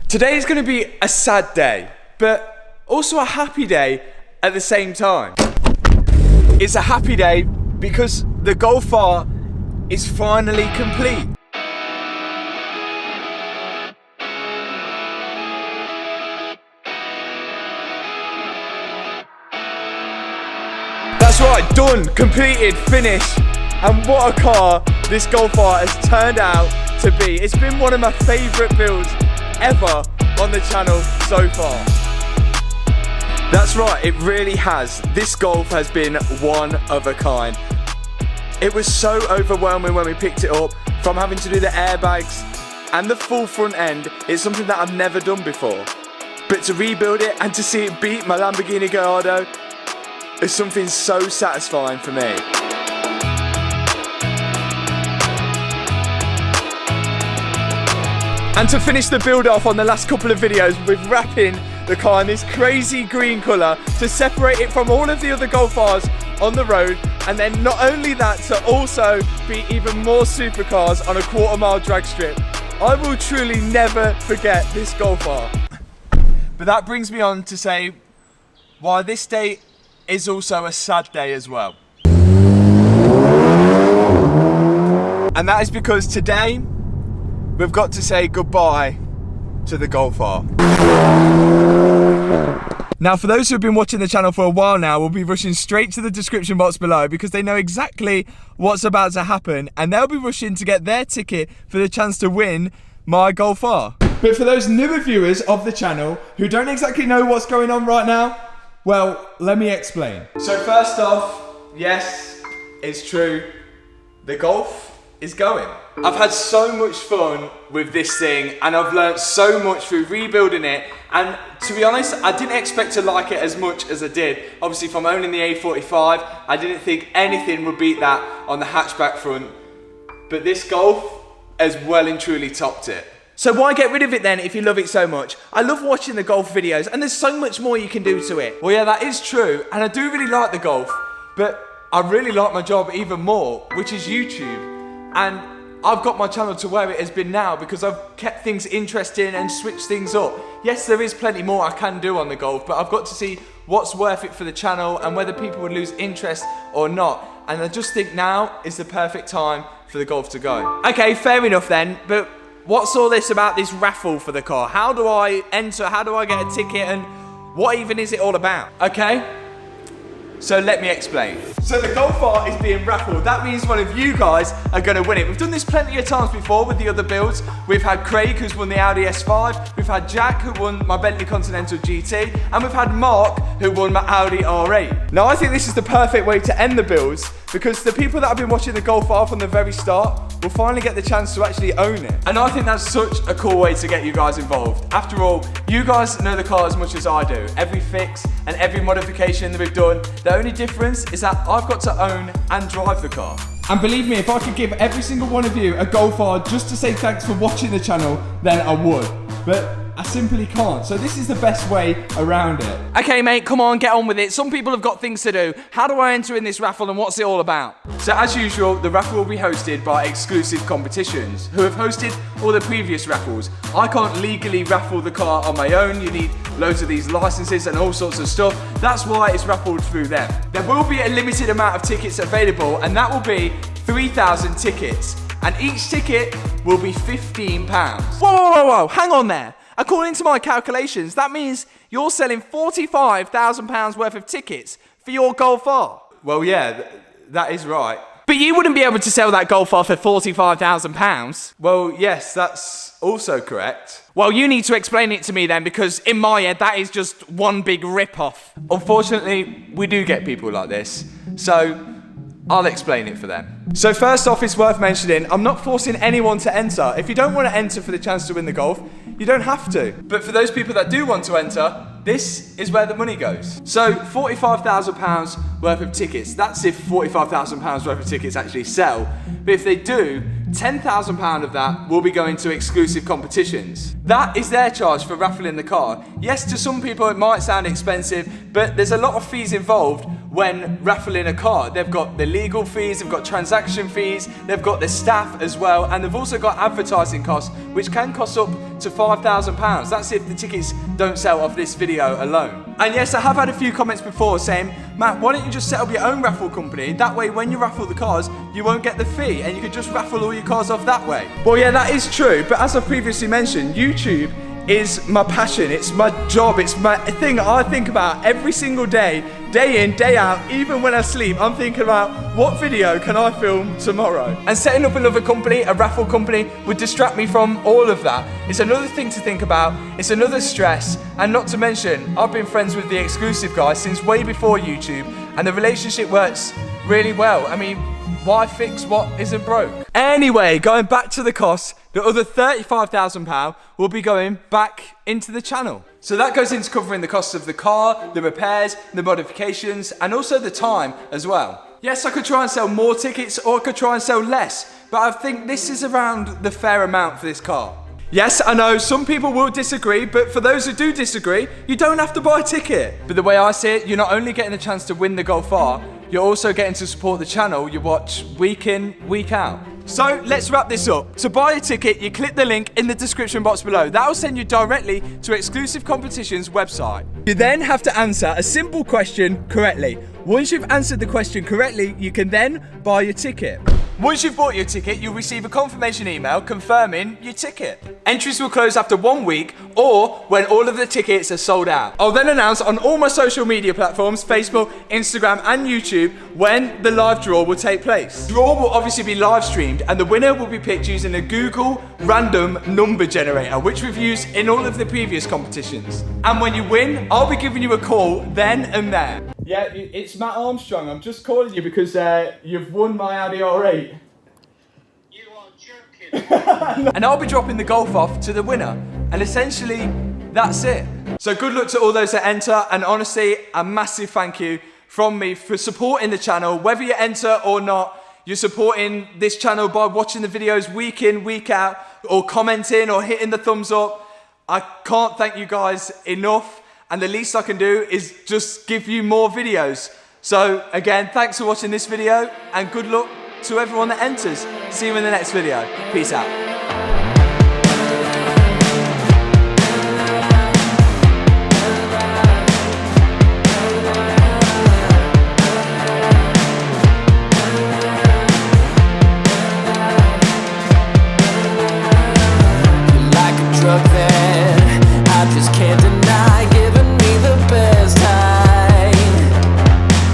Today is going to be a sad day, but also a happy day at the same time. It's a happy day because the Golf R is finally complete. That's right, done, completed, finished. And what a car this Golf R has turned out to be. It's been one of my favourite builds ever on the channel so far. That's right, it really has. This Golf has been one of a kind. It was so overwhelming when we picked it up, from having to do the airbags and the full front end. It's something that I've never done before. But to rebuild it and to see it beat my Lamborghini Gallardo is something so satisfying for me. And to finish the build off on the last couple of videos with wrapping the car in this crazy green colour to separate it from all of the other Golf Rs on the road, and then not only that, to also be even more supercars on a quarter-mile drag strip. I will truly never forget this Golf R. But that brings me on to say why this day is also a sad day as well. And that is because today we've got to say goodbye to the Golf R. Now, for those who have been watching the channel for a while now, we'll be rushing straight to the description box below because they know exactly what's about to happen, and they'll be rushing to get their ticket for the chance to win my Golf R. But for those newer viewers of the channel who don't exactly know what's going on right now, well, let me explain. So first off, yes, it's true, the Golf is going. I've had so much fun with this thing, and I've learnt so much through rebuilding it, and to be honest, I didn't expect to like it as much as I did. Obviously, from owning the A45, I didn't think anything would beat that on the hatchback front, but this Golf has well and truly topped it. So why get rid of it then if you love it so much? I love watching the Golf videos, and there's so much more you can do to it. Well, yeah, that is true, and I do really like the Golf, but I really like my job even more, which is YouTube. And I've got my channel to where it has been now because I've kept things interesting and switched things up. Yes, there is plenty more I can do on the Golf, but I've got to see what's worth it for the channel and whether people would lose interest or not. And I just think now is the perfect time for the Golf to go. Okay, fair enough then, but what's all this about this raffle for the car? How do I enter? How do I get a ticket? And what even is it all about? Okay, so let me explain. So the Golf R is being raffled. That means one of you guys are going to win it. We've done this plenty of times before with the other builds. We've had Craig, who's won the Audi S5. We've had Jack, who won my Bentley Continental GT. And we've had Mark, who won my Audi R8. Now, I think this is the perfect way to end the builds because the people that have been watching the Golf R from the very start will finally get the chance to actually own it. And I think that's such a cool way to get you guys involved. After all, you guys know the car as much as I do. Every fix and every modification that we've done, the only difference is that I've got to own and drive the car. And believe me, if I could give every single one of you a Golf R just to say thanks for watching the channel, then I would. But I simply can't. So this is the best way around it. Okay, mate, come on, get on with it. Some people have got things to do. How do I enter in this raffle and what's it all about? So as usual, the raffle will be hosted by Exclusive Competitions, who have hosted all the previous raffles. I can't legally raffle the car on my own. You need loads of these licenses and all sorts of stuff. That's why it's raffled through them. There will be a limited amount of tickets available, and that will be 3,000 tickets. And each ticket will be £15. Whoa, hang on there. According to my calculations, that means you're selling £45,000 worth of tickets for your Golf R. Well, yeah, that is right. But you wouldn't be able to sell that Golf R for £45,000. Well, yes, that's also correct. Well, you need to explain it to me then, because in my head, that is just one big rip-off. Unfortunately, we do get people like this, so I'll explain it for them. So first off, it's worth mentioning, I'm not forcing anyone to enter. If you don't want to enter for the chance to win the Golf, you don't have to. But for those people that do want to enter, this is where the money goes. So £45,000 worth of tickets. That's if £45,000 worth of tickets actually sell. But if they do, £10,000 of that will be going to Exclusive Competitions. That is their charge for raffling the car. Yes, to some people it might sound expensive, but there's a lot of fees involved when raffling a car. They've got the legal fees, they've got transaction fees, they've got the staff as well, and they've also got advertising costs, which can cost up to £5,000. That's if the tickets don't sell off this video alone. And yes, I have had a few comments before saying, Matt, why don't you just set up your own raffle company? That way, when you raffle the cars, you won't get the fee, and you can just raffle all your cars off that way. Well, yeah, that is true, but as I previously mentioned, YouTube is my passion, it's my job, it's my thing I think about every single day, day in, day out. Even when I sleep, I'm thinking about what video can I film tomorrow. And setting up another company, a raffle company, would distract me from all of that. It's another thing to think about, it's another stress, and not to mention, I've been friends with the exclusive guy since way before YouTube, and the relationship works really well. I mean, why fix what isn't broke? Anyway, going back to the costs, the other £35,000 will be going back into the channel. So that goes into covering the costs of the car, the repairs, the modifications, and also the time as well. Yes, I could try and sell more tickets, or I could try and sell less, but I think this is around the fair amount for this car. Yes, I know some people will disagree, but for those who do disagree, you don't have to buy a ticket. But the way I see it, you're not only getting a chance to win the Golf R, you're also getting to support the channel you watch week in, week out. So let's wrap this up. To buy a ticket, you click the link in the description box below. That'll send you directly to Exclusive Competitions website. You then have to answer a simple question correctly. Once you've answered the question correctly, you can then buy your ticket. Once you've bought your ticket, you'll receive a confirmation email confirming your ticket. Entries will close after 1 week or when all of the tickets are sold out. I'll then announce on all my social media platforms, Facebook, Instagram and YouTube, when the live draw will take place. The draw will obviously be live streamed and the winner will be picked using a Google random number generator, which we've used in all of the previous competitions. And when you win, I'll be giving you a call then and there. Yeah, it's Matt Armstrong. I'm just calling you because you've won my Audi R8. You are joking. And I'll be dropping the Golf off to the winner. And essentially, that's it. So good luck to all those that enter. And honestly, a massive thank you from me for supporting the channel. Whether you enter or not, you're supporting this channel by watching the videos week in, week out, or commenting or hitting the thumbs up. I can't thank you guys enough. And the least I can do is just give you more videos. So again, thanks for watching this video and good luck to everyone that enters. See you in the next video. Peace out.